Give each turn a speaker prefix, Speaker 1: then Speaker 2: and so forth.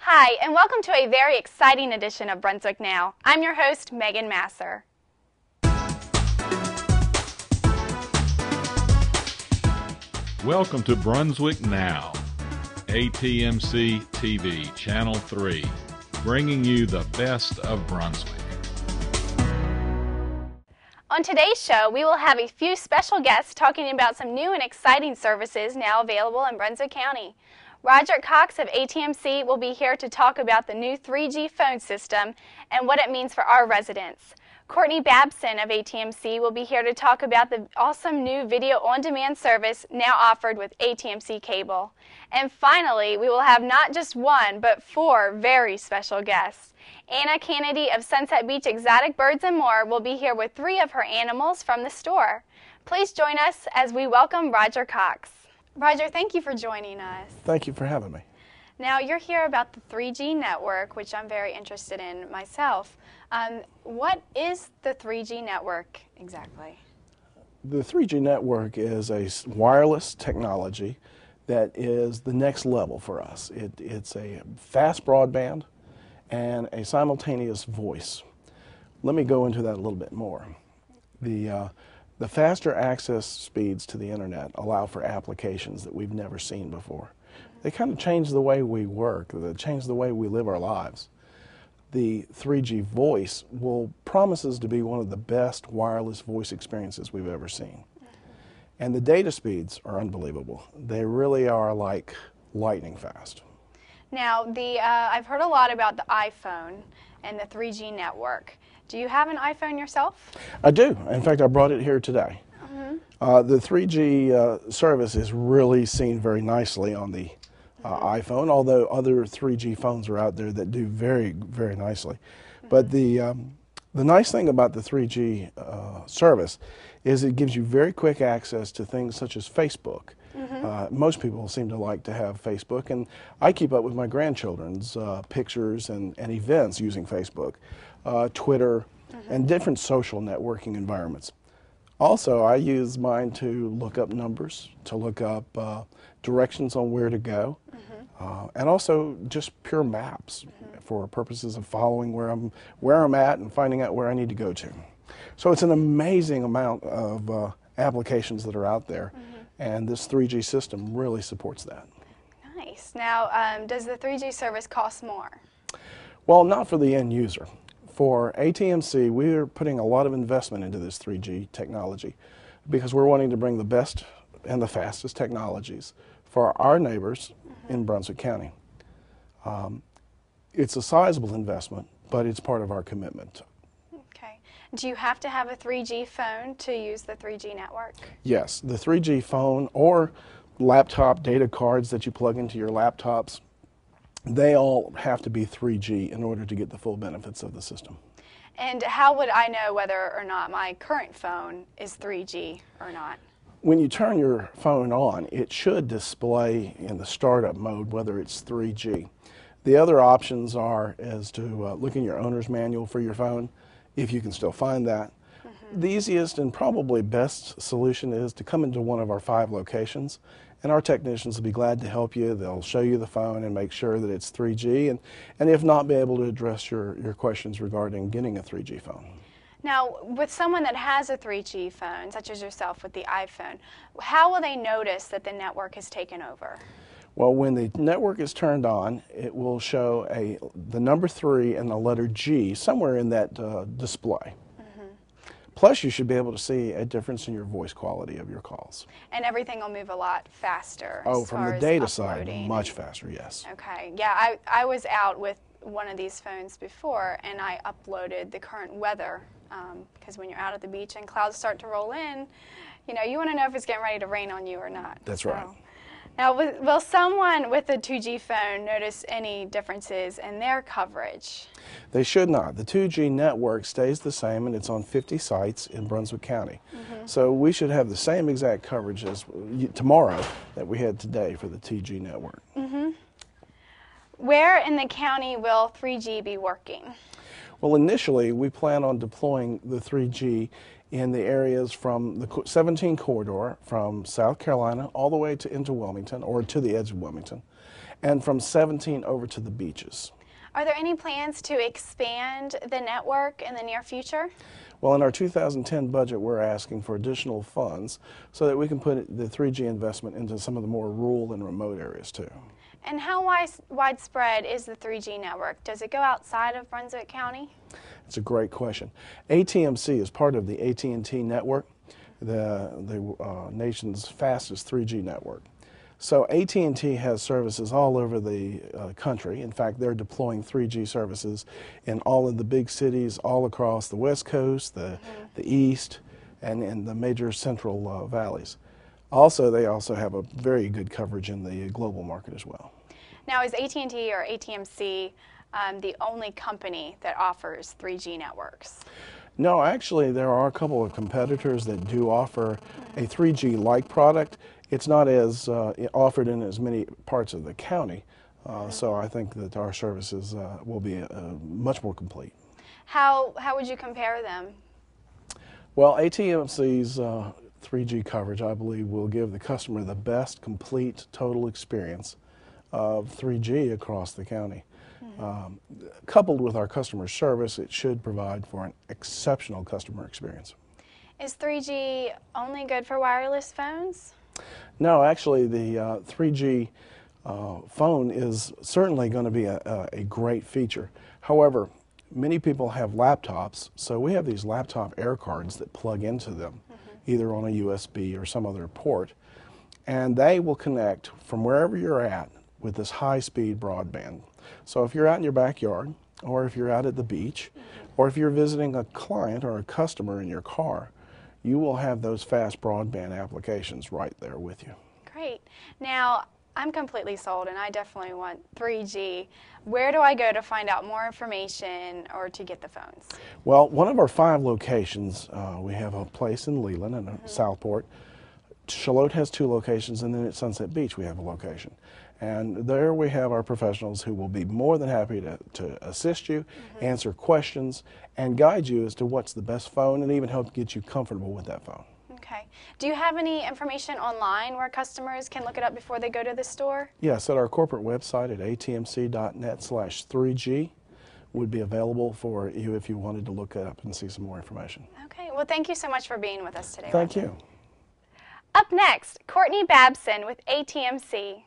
Speaker 1: Hi, and welcome to a very exciting edition of Brunswick Now. I'm your host, Megan Masser.
Speaker 2: Welcome to Brunswick Now, ATMC TV, Channel 3, bringing you the best of Brunswick.
Speaker 1: On today's show, we will have a few special guests talking about some new and exciting services now available in Brunswick County. Roger Cox of ATMC will be here to talk about the new 3G phone system and what it means for our residents. Courtney Babson of ATMC will be here to talk about the awesome new video on-demand service now offered with ATMC Cable. And finally, we will have not just one, but four very special guests. Anna Kennedy of Sunset Beach Exotic Birds and More will be here with three of her animals from the store. Please join us as we welcome Roger Cox. Roger, thank you for joining us.
Speaker 3: Thank you for having me.
Speaker 1: Now, you're here about the 3G network, which I'm very interested in myself. What is the 3G network exactly?
Speaker 3: The 3G network is a wireless technology that is the next level for us. It's a fast broadband and a simultaneous voice. Let me go into that a little bit more. The faster access speeds to the internet allow for applications that we've never seen before. They kind of change the way we work, they change the way we live our lives. The 3G voice promises to be one of the best wireless voice experiences we've ever seen. And the data speeds are unbelievable. They really are like lightning fast.
Speaker 1: Now, I've heard a lot about the iPhone and the 3G network. Do you have an iPhone yourself?
Speaker 3: I do. In fact, I brought it here today. The 3G service is really seen very nicely on the iPhone, although other 3G phones are out there that do very, very nicely. But the nice thing about the 3G service is it gives you very quick access to things such as Facebook. Most people seem to like to have Facebook, and I keep up with my grandchildren's pictures and events using Facebook, Twitter, and different social networking environments. Also, I use mine to look up numbers, to look up directions on where to go, and also just pure maps for purposes of following where I'm at and finding out where I need to go to. So it's an amazing amount of applications that are out there, and this 3G system really supports that.
Speaker 1: Nice. Now, does the 3G service cost more?
Speaker 3: Well, not for the end user. For ATMC, we're putting a lot of investment into this 3G technology because we're wanting to bring the best and the fastest technologies for our neighbors in Brunswick County. It's a sizable investment, but it's part of our commitment.
Speaker 1: Okay. Do you have to have a 3G phone to use the 3G network?
Speaker 3: Yes, the 3G phone or laptop data cards that you plug into your laptops, they all have to be 3G in order to get the full benefits of the system.
Speaker 1: And how would I know whether or not my current phone is 3G or not?
Speaker 3: When you turn your phone on, it should display in the startup mode whether it's 3G. The other options is to look in your owner's manual for your phone, if you can still find that. The easiest and probably best solution is to come into one of our 5 locations, and our technicians will be glad to help you. They'll show you the phone and make sure that it's 3G, and if not, be able to address your questions regarding getting a 3G phone.
Speaker 1: Now, with someone that has a 3G phone, such as yourself with the iPhone, how will they notice that the network has taken over?
Speaker 3: Well, when the network is turned on, it will show the number 3 and the letter G somewhere in that display. Plus, you should be able to see a difference in your voice quality of your calls.
Speaker 1: And everything will move a lot faster.
Speaker 3: Oh, from the data side, much faster, yes.
Speaker 1: Okay. Yeah, I was out with one of these phones before, and I uploaded the current weather because when you're out at the beach and clouds start to roll in, you want to know if it's getting ready to rain on you or not.
Speaker 3: That's right.
Speaker 1: Now, will someone with a 2G phone notice any differences in their coverage?
Speaker 3: They should not. The 2G network stays the same, and it's on 50 sites in Brunswick County. So we should have the same exact coverage as tomorrow that we had today for the 2G network.
Speaker 1: Where in the county will 3G be working?
Speaker 3: Well, initially, we plan on deploying the 3G in the areas from the 17 corridor from South Carolina all the way into Wilmington, or to the edge of Wilmington, and from 17 over to the beaches.
Speaker 1: Are there any plans to expand the network in the near future?
Speaker 3: Well, in our 2010 budget, we're asking for additional funds so that we can put the 3G investment into some of the more rural and remote areas too.
Speaker 1: And how widespread is the 3G network? Does it go outside of Brunswick County?
Speaker 3: It's a great question. ATMC is part of the AT&T network, the nation's fastest 3G network. So AT&T has services all over the country. In fact, they're deploying 3G services in all of the big cities all across the West Coast, the East, and in the major central valleys. Also, they also have a very good coverage in the global market as well.
Speaker 1: Now, is AT&T or ATMC the only company that offers 3G networks?
Speaker 3: No, actually, there are a couple of competitors that do offer a 3G-like product. It's not as offered in as many parts of the county, so I think that our services will be much more complete.
Speaker 1: How would you compare them?
Speaker 3: Well, ATMC's 3G coverage, I believe, will give the customer the best complete total experience of 3G across the county. Coupled with our customer service, it should provide for an exceptional customer experience.
Speaker 1: Is 3G only good for wireless phones?
Speaker 3: No, actually, the 3G phone is certainly going to be a great feature. However, many people have laptops, so we have these laptop air cards that plug into them, either on a USB or some other port, and they will connect from wherever you're at with this high-speed broadband. So if you're out in your backyard, or if you're out at the beach, or if you're visiting a client or a customer in your car, you will have those fast broadband applications right there with you.
Speaker 1: Great. Now, I'm completely sold and I definitely want 3G. Where do I go to find out more information or to get the phones?
Speaker 3: Well, one of our 5 locations, we have a place in Leland and Southport. Charlotte has 2 locations, and then at Sunset Beach we have a location. And there we have our professionals who will be more than happy to assist you, answer questions, and guide you as to what's the best phone and even help get you comfortable with that phone.
Speaker 1: Okay. Do you have any information online where customers can look it up before they go to the store?
Speaker 3: Yes, at our corporate website at atmc.net/3G would be available for you if you wanted to look it up and see some more information.
Speaker 1: Okay. Well, thank you so much for being with us today.
Speaker 3: Thank
Speaker 1: Roger.
Speaker 3: you.
Speaker 1: Up next, Courtney Babson with ATMC.